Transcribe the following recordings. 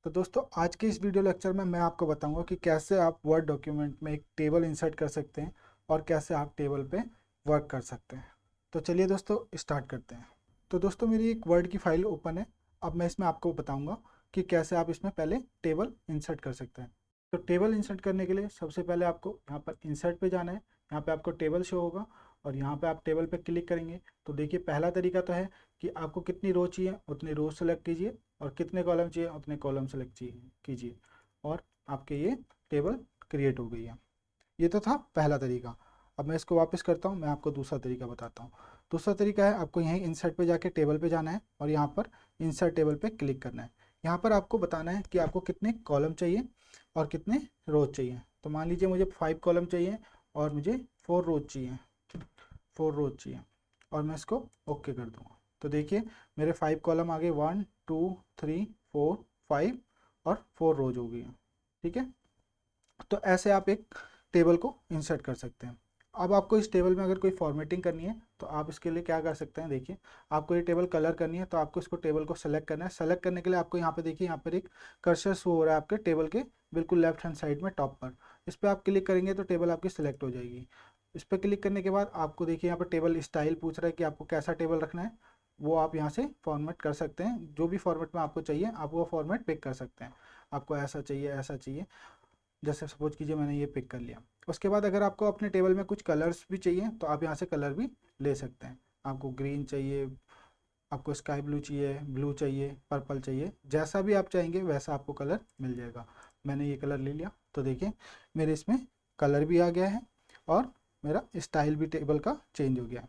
तो दोस्तों आज के इस वीडियो लेक्चर में मैं आपको बताऊंगा कि कैसे आप वर्ड डॉक्यूमेंट में एक टेबल इंसर्ट कर सकते हैं और कैसे आप टेबल पे वर्क कर सकते हैं। तो चलिए दोस्तों स्टार्ट करते हैं। तो दोस्तों मेरी एक वर्ड की फाइल ओपन है। अब मैं इसमें आपको बताऊंगा कि कैसे आप इसमें पहले टेबल इंसर्ट कर सकते हैं। तो टेबल इंसर्ट करने के लिए सबसे पहले आपको यहाँ पर इंसर्ट पे जाना है। यहाँ पे आपको टेबल शो होगा और यहाँ पे आप टेबल पे क्लिक करेंगे। तो देखिए पहला तरीका तो है कि आपको कितनी रो चाहिए उतनी रो सेलेक्ट कीजिए और कितने कॉलम चाहिए उतने कॉलम सेलेक्ट कीजिए और आपके ये टेबल क्रिएट हो गई है। ये तो था पहला तरीका। अब मैं इसको वापस करता हूँ, मैं आपको दूसरा तरीका बताता हूँ। दूसरा तरीका है आपको यहीं इंसर्ट पे जाके टेबल पे जाना है और यहाँ पर इंसर्ट टेबल पे क्लिक करना है। यहाँ पर आपको बताना है कि आपको कितने कॉलम चाहिए और कितने रोज चाहिए। तो मान लीजिए मुझे 5 कॉलम चाहिए और मुझे 4 रोज चाहिए, 4 रोज चाहिए और मैं इसको ओके कर दूंगा। तो देखिए मेरे 5 कॉलम आ गए, 1 2 3 4 5 और 4 रोज हो गई हैं। ठीक है, तो ऐसे आप एक टेबल को इंसर्ट कर सकते हैं। अब आपको इस टेबल में अगर कोई फॉर्मेटिंग करनी है तो आप इसके लिए क्या कर सकते हैं। देखिए आपको ये टेबल कलर करनी है तो आपको इसको टेबल को सेलेक्ट करना है। सेलेक्ट करने के लिए आपको यहाँ पे देखिए यहाँ पर एक कर्सर शो हो रहा है आपके टेबल के बिल्कुल लेफ्ट हैंड साइड में टॉप पर। इस पर आप क्लिक करेंगे तो टेबल आपकी सेलेक्ट हो जाएगी। इस पर क्लिक करने के बाद आपको देखिए यहाँ पर टेबल स्टाइल पूछ रहा है कि आपको कैसा टेबल रखना है। वो आप यहाँ से फॉर्मेट कर सकते हैं, जो भी फॉर्मेट में आपको चाहिए आप वो फॉर्मेट पिक कर सकते हैं। आपको ऐसा चाहिए ऐसा चाहिए, जैसे सपोज कीजिए मैंने ये पिक कर लिया। उसके बाद अगर आपको अपने टेबल में कुछ कलर्स भी चाहिए तो आप यहाँ से कलर भी ले सकते हैं। आपको ग्रीन चाहिए, आपको स्काई ब्लू चाहिए, ब्लू चाहिए, पर्पल चाहिए, जैसा भी आप चाहेंगे वैसा आपको कलर मिल जाएगा। मैंने ये कलर ले लिया तो देखिए मेरे इसमें कलर भी आ गया है और मेरा स्टाइल भी टेबल का चेंज हो गया।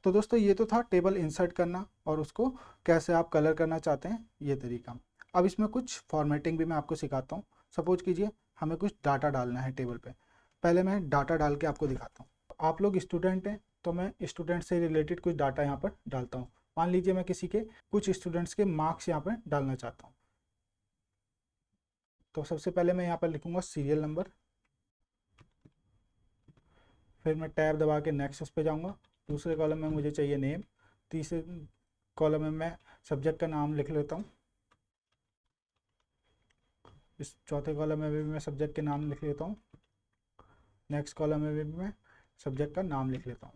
तो दोस्तों ये तो था टेबल इंसर्ट करना और उसको कैसे आप कलर करना चाहते हैं ये तरीका। अब इसमें कुछ फॉर्मेटिंग भी मैं आपको सिखाता हूँ। सपोज कीजिए हमें कुछ डाटा डालना है टेबल पे। पहले मैं डाटा डाल के आपको दिखाता हूँ। आप लोग स्टूडेंट हैं तो मैं स्टूडेंट से रिलेटेड कुछ डाटा यहाँ पर डालता हूँ। मान लीजिए मैं किसी के कुछ स्टूडेंट्स के मार्क्स यहाँ पर डालना चाहता हूँ। तो सबसे पहले मैं यहाँ पर लिखूँगा सीरियल नंबर, फिर मैं टैब दबा के नेक्स्ट उस पर जाऊँगा। दूसरे कॉलम में मुझे चाहिए नेम। तीसरे कॉलम में मैं सब्जेक्ट का नाम लिख लेता हूँ। इस चौथे कॉलम में भी मैं सब्जेक्ट के नाम लिख लेता हूँ। नेक्स्ट कॉलम में भी मैं सब्जेक्ट का नाम लिख लेता हूँ।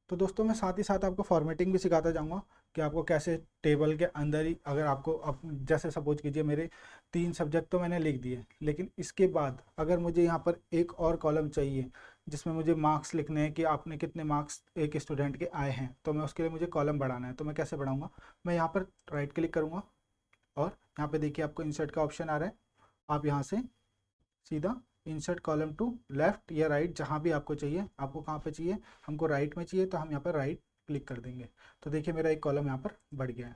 तो दोस्तों मैं साथ ही साथ आपको फॉर्मेटिंग भी सिखाता जाऊँगा कि आपको कैसे टेबल के अंदर ही, अगर आपको अब जैसे सपोज कीजिए मेरे 3 सब्जेक्ट तो मैंने लिख दिए, लेकिन इसके बाद अगर मुझे यहाँ पर एक और कॉलम चाहिए जिसमें मुझे मार्क्स लिखने हैं कि आपने कितने मार्क्स एक स्टूडेंट के आए हैं, तो मैं उसके लिए मुझे कॉलम बढ़ाना है। तो मैं कैसे बढ़ाऊँगा, मैं यहाँ पर राइट क्लिक करूँगा और यहाँ पे देखिए आपको इंसर्ट का ऑप्शन आ रहा है। आप यहाँ से सीधा इंसर्ट कॉलम टू लेफ्ट या राइट, जहाँ भी आपको चाहिए। आपको कहाँ पे चाहिए, हमको राइट में चाहिए तो हम यहाँ पर राइट क्लिक कर देंगे। तो देखिए मेरा एक कॉलम यहाँ पर बढ़ गया है।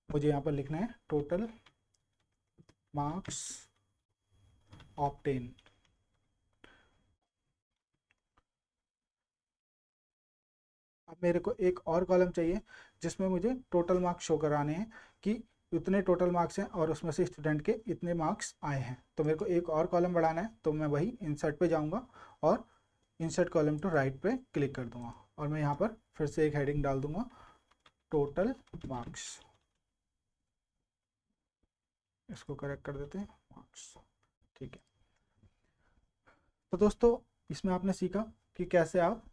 मुझे यहाँ पर लिखना है टोटल मार्क्स ऑब्टेन। अब मेरे को एक और कॉलम चाहिए जिसमें मुझे टोटल मार्क्स शो कराने हैं कि इतने टोटल मार्क्स हैं और उसमें से स्टूडेंट के इतने मार्क्स आए हैं। तो मेरे को एक और कॉलम बढ़ाना है, तो मैं वही इंसर्ट पे जाऊंगा और इंसर्ट कॉलम टू राइट पे क्लिक कर दूंगा और मैं यहाँ पर फिर से एक हेडिंग डाल दूंगा, टोटल मार्क्स। इसको करेक्ट कर देते हैं, मार्क्स। ठीक है। तो दोस्तों इसमें आपने सीखा कि कैसे आप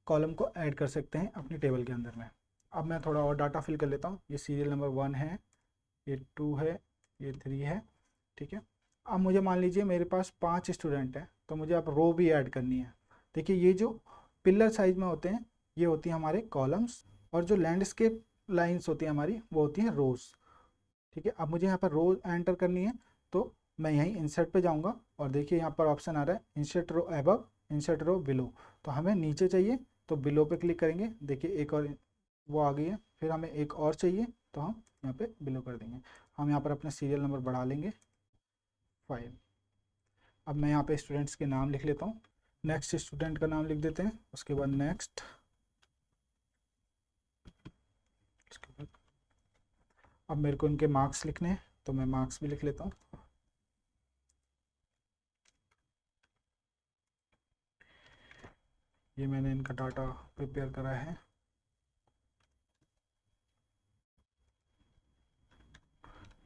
कॉलम को ऐड कर सकते हैं अपनी टेबल के अंदर में। अब मैं थोड़ा और डाटा फिल कर लेता हूँ। ये सीरियल नंबर 1 है, ये 2 है, ये 3 है। ठीक है। अब मुझे मान लीजिए मेरे पास 5 स्टूडेंट हैं तो मुझे अब रो भी ऐड करनी है। देखिए ये जो पिलर साइज में होते हैं ये होती हैं हमारे कॉलम्स, और जो लैंडस्केप लाइंस होती हैं हमारी वो होती हैं रोज। ठीक है। अब मुझे यहाँ पर रो एंटर करनी है तो मैं यहीं इंसर्ट पे जाऊँगा और देखिए यहाँ पर ऑप्शन आ रहा है insert row above, insert row below. तो हमें नीचे चाहिए तो बिलो पे क्लिक करेंगे। देखिए एक और वो आ गई है। फिर हमें एक और चाहिए तो हम यहाँ पे बिलो कर देंगे। हम यहाँ पर अपने सीरियल नंबर बढ़ा लेंगे 5। अब मैं यहाँ पे स्टूडेंट्स के नाम लिख लेता हूँ। नेक्स्ट स्टूडेंट का नाम लिख देते हैं, उसके बाद नेक्स्ट, उसके बाद अब मेरे को इनके मार्क्स लिखने हैं तो मैं मार्क्स भी लिख लेता हूँ। ये मैंने इनका डाटा प्रिपेयर करा है।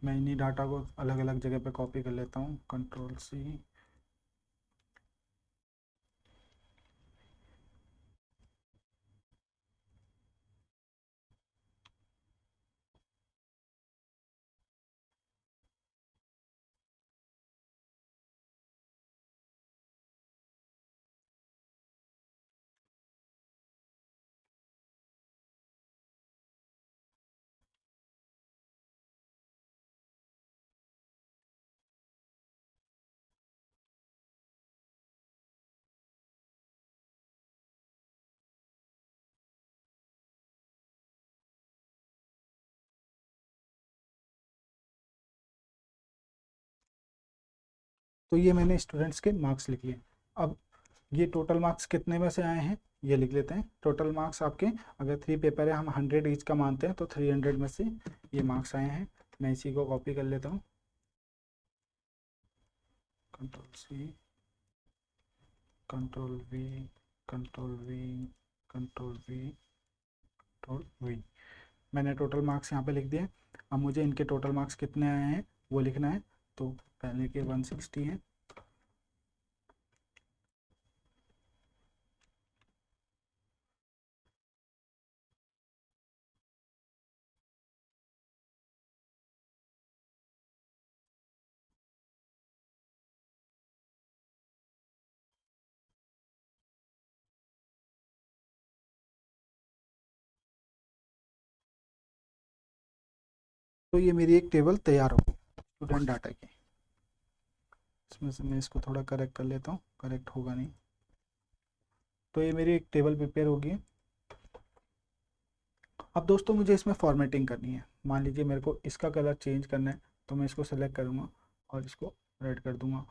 मैं इन्हीं डाटा को अलग अलग जगह पे कॉपी कर लेता हूँ, Ctrl+C। तो ये मैंने स्टूडेंट्स के मार्क्स लिख लिए। अब ये टोटल मार्क्स कितने में से आए हैं ये लिख लेते हैं। टोटल मार्क्स आपके, अगर 3 पेपर है, हम 100 ईच का मानते हैं, तो 300 में से ये मार्क्स आए हैं। मैं इसी को कॉपी कर लेता हूँ, Ctrl+C, Ctrl+V, Ctrl+V, Ctrl+V, Ctrl+V। मैंने टोटल मार्क्स यहाँ पे लिख दिए। अब मुझे इनके टोटल मार्क्स कितने आए हैं वो लिखना है। तो पहले के 160 हैं, तो ये मेरी एक टेबल तैयार हो स्टूडेंट डाटा की। इसमें से मैं इसको थोड़ा करेक्ट कर लेता हूँ, करेक्ट होगा नहीं। तो ये मेरी एक टेबल प्रिपेयर होगी। अब दोस्तों मुझे इसमें फॉर्मेटिंग करनी है। मान लीजिए मेरे को इसका कलर चेंज करना है, तो मैं इसको सेलेक्ट करूँगा और इसको रेड कर दूँगा।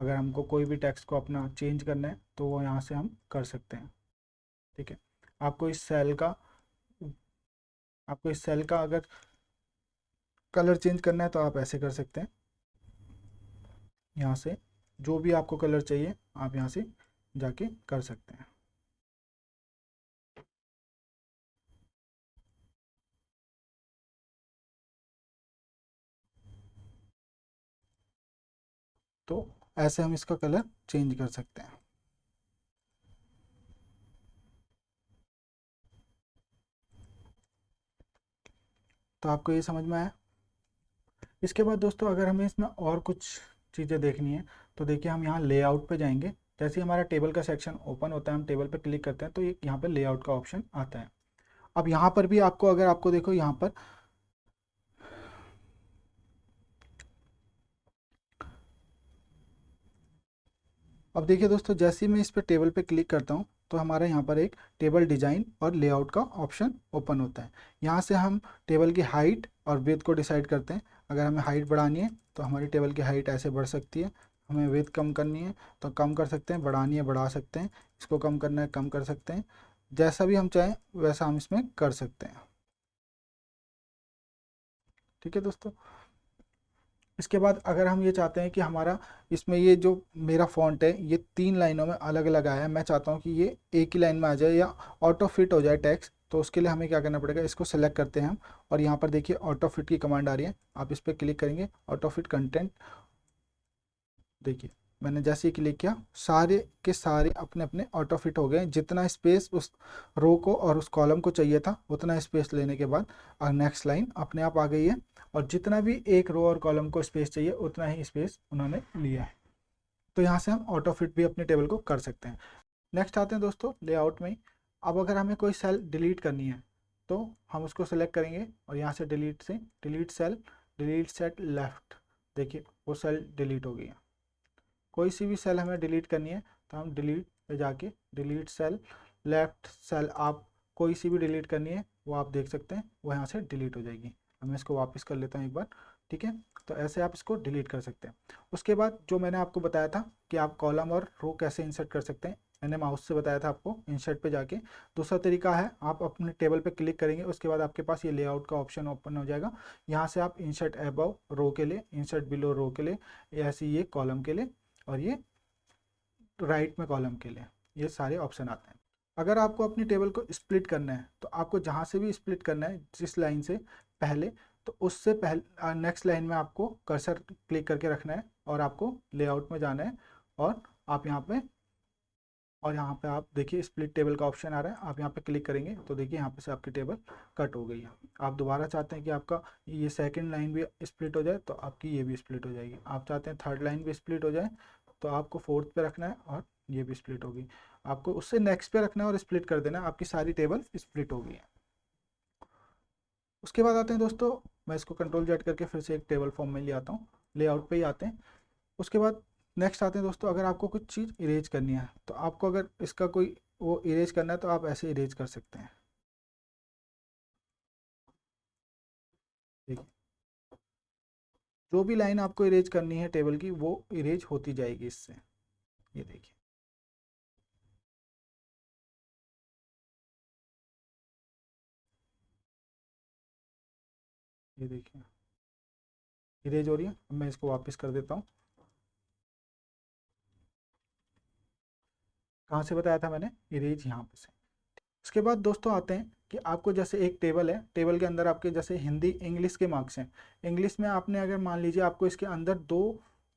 अगर हमको कोई भी टेक्स्ट को अपना चेंज करना है तो वो यहाँ से हम कर सकते हैं। ठीक है, आपको इस सेल का आपको इस सेल का अगर कलर चेंज करना है तो आप ऐसे कर सकते हैं। यहाँ से जो भी आपको कलर चाहिए आप यहाँ से जाके कर सकते हैं। तो ऐसे हम इसका कलर चेंज कर सकते हैं। तो आपको ये समझ में आया। इसके बाद दोस्तों अगर हमें इसमें और कुछ चीज़ें देखनी है तो देखिए, हम यहाँ लेआउट पे जाएंगे। जैसे ही हमारा टेबल का सेक्शन ओपन होता है, हम टेबल पे क्लिक करते हैं तो ये यहाँ पे लेआउट का ऑप्शन आता है। अब यहाँ पर भी आपको, अगर आपको देखो यहाँ पर अब देखिए दोस्तों, जैसे ही मैं इस पर टेबल पे क्लिक करता हूँ तो हमारा यहाँ पर एक टेबल डिज़ाइन और लेआउट का ऑप्शन ओपन होता है। यहाँ से हम टेबल की हाइट और विड्थ को डिसाइड करते हैं। अगर हमें हाइट बढ़ानी है तो हमारी टेबल की हाइट ऐसे बढ़ सकती है। हमें विड्थ कम करनी है तो कम कर सकते हैं, बढ़ानी है बढ़ा सकते हैं, इसको कम करना है कम कर सकते हैं। जैसा भी हम चाहें वैसा हम इसमें कर सकते हैं। ठीक है दोस्तों। इसके बाद अगर हम ये चाहते हैं कि हमारा इसमें ये जो मेरा फ़ॉन्ट है ये 3 लाइनों में अलग अलग आया है, मैं चाहता हूँ कि ये एक ही लाइन में आ जाए या ऑटो फिट हो जाए टेक्स्ट, तो उसके लिए हमें क्या करना पड़ेगा, इसको सेलेक्ट करते हैं हम। और यहाँ पर देखिए ऑटो फिट की कमांड आ रही है, आप इस पर क्लिक करेंगे, ऑटो फिट कंटेंट। देखिए मैंने जैसे ही क्लिक किया सारे के सारे अपने अपने ऑटो फिट हो गए। जितना स्पेस उस रो को और उस कॉलम को चाहिए था उतना स्पेस लेने के बाद नेक्स्ट लाइन अपने आप आ गई है। और जितना भी एक रो और कॉलम को स्पेस चाहिए उतना ही स्पेस उन्होंने लिया है। तो यहाँ से हम ऑटो फिट भी अपने टेबल को कर सकते हैं। नेक्स्ट आते हैं दोस्तों लेआउट में ही। अब अगर हमें कोई सेल डिलीट करनी है तो हम उसको सेलेक्ट करेंगे और यहाँ से डिलीट से delete cell, delete set left. देखिए वो सेल डिलीट हो गई है। कोई सी भी सेल हमें डिलीट करनी है तो हम डिलीट पे जाके डिलीट सेल लेफ्ट सेल, आप कोई सी भी डिलीट करनी है वो आप देख सकते हैं, वो यहाँ से डिलीट हो जाएगी। अब मैं इसको वापस कर लेता हूँ एक बार। ठीक है, तो ऐसे आप इसको डिलीट कर सकते हैं। उसके बाद जो मैंने आपको बताया था कि आप कॉलम और रो कैसे इंसर्ट कर सकते हैं, मैंने माउस से बताया था आपको इंसर्ट पे जाके। दूसरा तरीका है, आप अपने टेबल पे क्लिक करेंगे, उसके बाद आपके पास ये लेआउट का ऑप्शन ओपन हो जाएगा। यहाँ से आप इंसर्ट अबव रो के लिए, इंसर्ट बिलो रो के लिए, ऐसे ये कॉलम के लिए और ये राइट में कॉलम के लिए, ये सारे ऑप्शन आते हैं। अगर आपको अपनी टेबल को स्प्लिट करना है तो आपको जहाँ से भी स्प्लिट करना है, जिस लाइन से पहले तो उससे पहले नेक्स्ट लाइन में आपको कर्सर क्लिक करके रखना है और आपको लेआउट में जाना है और आप यहाँ पे आप देखिए स्प्लिट टेबल का ऑप्शन आ रहा है। आप यहाँ पे क्लिक करेंगे तो देखिए यहाँ पे से आपकी टेबल कट हो गई है। आप दोबारा चाहते हैं कि आपका ये सेकंड लाइन भी स्प्लिट हो जाए तो आपकी ये भी स्प्लिट हो जाएगी। आप चाहते हैं थर्ड लाइन भी स्प्लिट हो जाए तो आपको फोर्थ पे रखना है और ये भी स्प्लिट होगी। आपको उससे नेक्स्ट पे रखना है और स्प्लिट कर देना है, आपकी सारी टेबल स्प्लिट हो गई है। उसके बाद आते हैं दोस्तों, मैं इसको कंट्रोल जेड करके फिर से एक टेबल फॉर्म में ले आता हूँ, लेआउट पे ही आते हैं। उसके बाद नेक्स्ट आते हैं दोस्तों, अगर आपको कुछ चीज़ इरेज करनी है तो आपको अगर इसका कोई वो इरेज करना है तो आप ऐसे इरेज कर सकते हैं। देखिए जो भी लाइन आपको इरेज करनी है टेबल की वो इरेज होती जाएगी इससे। ये देखिए ये देखिए इरेज हो रही है। अब मैं इसको वापस कर देता हूँ। कहाँ से बताया था मैंने, इरेज यहाँ पे से। उसके बाद दोस्तों आते हैं कि आपको जैसे एक टेबल है, टेबल के अंदर आपके जैसे हिंदी इंग्लिश के मार्क्स हैं। इंग्लिश में आपने अगर मान लीजिए आपको इसके अंदर दो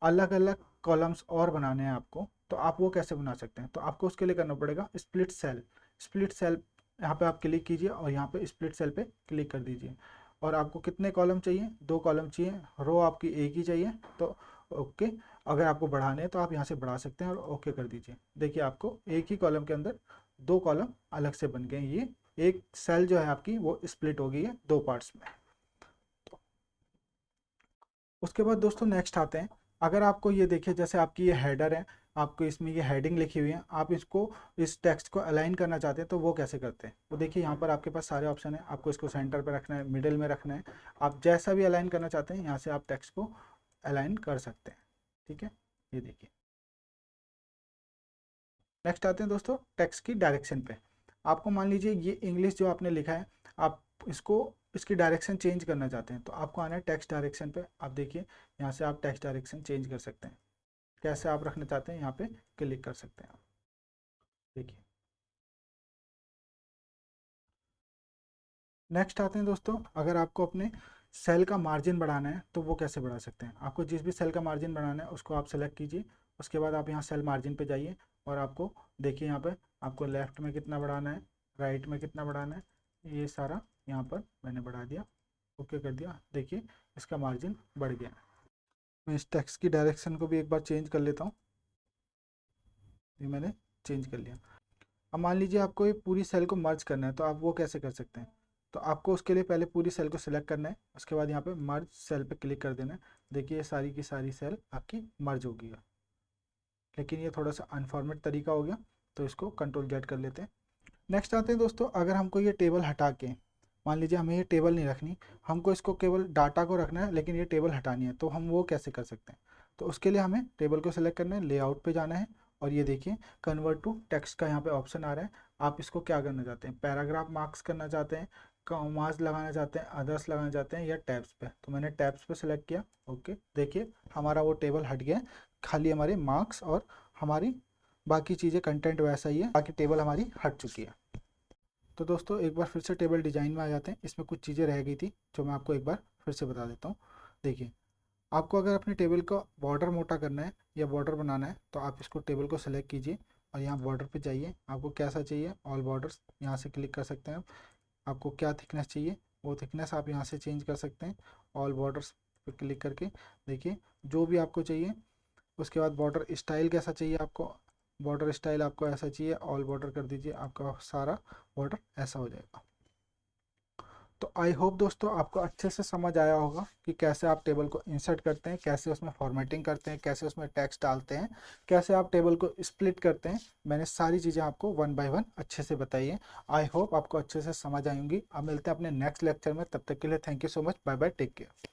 अलग अलग कॉलम्स और बनाने हैं आपको, तो आप वो कैसे बना सकते हैं। तो आपको उसके लिए करना पड़ेगा स्प्लिट सेल। स्प्लिट सेल यहाँ पे आप क्लिक कीजिए और यहाँ पे स्प्लिट सेल पे क्लिक कर दीजिए। और आपको कितने कॉलम चाहिए, 2 कॉलम चाहिए, रो आपकी एक ही चाहिए तो ओके। अगर आपको बढ़ाने हैं तो आप यहाँ से बढ़ा सकते हैं और ओके कर दीजिए। देखिए आपको एक ही कॉलम के अंदर 2 कॉलम अलग से बन गए। ये एक सेल जो है आपकी वो स्प्लिट हो गई है 2 पार्ट्स में। तो उसके बाद दोस्तों नेक्स्ट आते हैं, अगर आपको ये देखिए जैसे आपकी ये हेडर है, आपको इसमें ये हेडिंग लिखी हुई है, आप इसको इस टेक्स्ट को अलाइन करना चाहते हैं तो वो कैसे करते हैं। तो देखिए यहाँ पर आपके पास सारे ऑप्शन है। आपको इसको सेंटर पर रखना है, मिडिल में रखना है, आप जैसा भी अलाइन करना चाहते हैं यहाँ से आप टेक्स्ट को अलाइन कर सकते हैं। ठीक है, ये देखिए। नेक्स्ट आते हैं दोस्तों टेक्स्ट की डायरेक्शन पे। आपको मान लीजिए ये इंग्लिश जो आपने लिखा है, आप इसको इसकी डायरेक्शन चेंज करना चाहते हैं तो आपको आना है टेक्स्ट डायरेक्शन पे। आप देखिए यहाँ से आप टेक्स्ट डायरेक्शन चेंज कर सकते हैं। कैसे आप रखना चाहते हैं यहाँ पे क्लिक कर सकते हैं आप। देखिए नेक्स्ट आते हैं दोस्तों, अगर आपको अपने सेल का मार्जिन बढ़ाना है तो वो कैसे बढ़ा सकते हैं। आपको जिस भी सेल का मार्जिन बढ़ाना है उसको आप सेलेक्ट कीजिए। उसके बाद आप यहाँ सेल मार्जिन पे जाइए और आपको देखिए यहाँ पे आपको लेफ्ट में कितना बढ़ाना है, राइट में कितना बढ़ाना है, ये सारा यहाँ पर मैंने बढ़ा दिया, ओके कर दिया। देखिए इसका मार्जिन बढ़ गया। मैं इस टेक्स्ट की डायरेक्शन को भी एक बार चेंज कर लेता हूँ। ये मैंने चेंज कर लिया। अब मान लीजिए आपको ये पूरी सेल को मर्ज करना है तो आप वो कैसे कर सकते हैं। तो आपको उसके लिए पहले पूरी सेल को सिलेक्ट करना है, उसके बाद यहाँ पे मर्ज सेल पे क्लिक कर देना है। देखिए ये सारी की सारी सेल आपकी मर्ज हो गई है, लेकिन ये थोड़ा सा अनफॉर्मेट तरीका हो गया तो इसको कंट्रोल जेड कर लेते हैं। नेक्स्ट आते हैं दोस्तों, अगर हमको ये टेबल हटा के, मान लीजिए हमें ये टेबल नहीं रखनी, हमको इसको केवल डाटा को रखना है लेकिन ये टेबल हटानी है, तो हम वो कैसे कर सकते हैं। तो उसके लिए हमें टेबल को सिलेक्ट करना है, लेआउट पे जाना है और ये देखिए कन्वर्ट टू टेक्स्ट का यहाँ पे ऑप्शन आ रहा है। आप इसको क्या करना चाहते हैं, पैराग्राफ मार्क्स करना चाहते हैं, कॉमास लगाना चाहते हैं, अदर्स लगाना चाहते हैं या टैब्स पे। तो मैंने टैब्स पे सिलेक्ट किया, ओके। देखिए हमारा वो टेबल हट गया, खाली हमारे मार्क्स और हमारी बाकी चीज़ें कंटेंट वैसा ही है, बाकी टेबल हमारी हट चुकी है। तो दोस्तों एक बार फिर से टेबल डिज़ाइन में आ जाते हैं। इसमें कुछ चीज़ें रह गई थी जो मैं आपको एक बार फिर से बता देता हूँ। देखिए आपको अगर अपने टेबल का बॉर्डर मोटा करना है या बॉर्डर बनाना है तो आप इसको टेबल को सेलेक्ट कीजिए और यहाँ बॉर्डर पे जाइए। आपको कैसा चाहिए, ऑल बॉर्डर्स, यहाँ से क्लिक कर सकते हैं। आपको क्या थिकनेस चाहिए वो थिकनेस आप यहाँ से चेंज कर सकते हैं ऑल बॉर्डर्स पे क्लिक करके। देखिए जो भी आपको चाहिए। उसके बाद बॉर्डर स्टाइल कैसा चाहिए आपको, बॉर्डर स्टाइल आपको ऐसा चाहिए, ऑल बॉर्डर कर दीजिए, आपका सारा बॉर्डर ऐसा हो जाएगा। तो आई होप दोस्तों आपको अच्छे से समझ आया होगा कि कैसे आप टेबल को इंसर्ट करते हैं, कैसे उसमें फॉर्मेटिंग करते हैं, कैसे उसमें टेक्स्ट डालते हैं, कैसे आप टेबल को स्प्लिट करते हैं। मैंने सारी चीज़ें आपको वन बाय वन अच्छे से बताई हैं। आई होप आपको अच्छे से समझ आएंगी। अब मिलते हैं अपने नेक्स्ट लेक्चर में, तब तक के लिए thank you so much, bye bye, take care.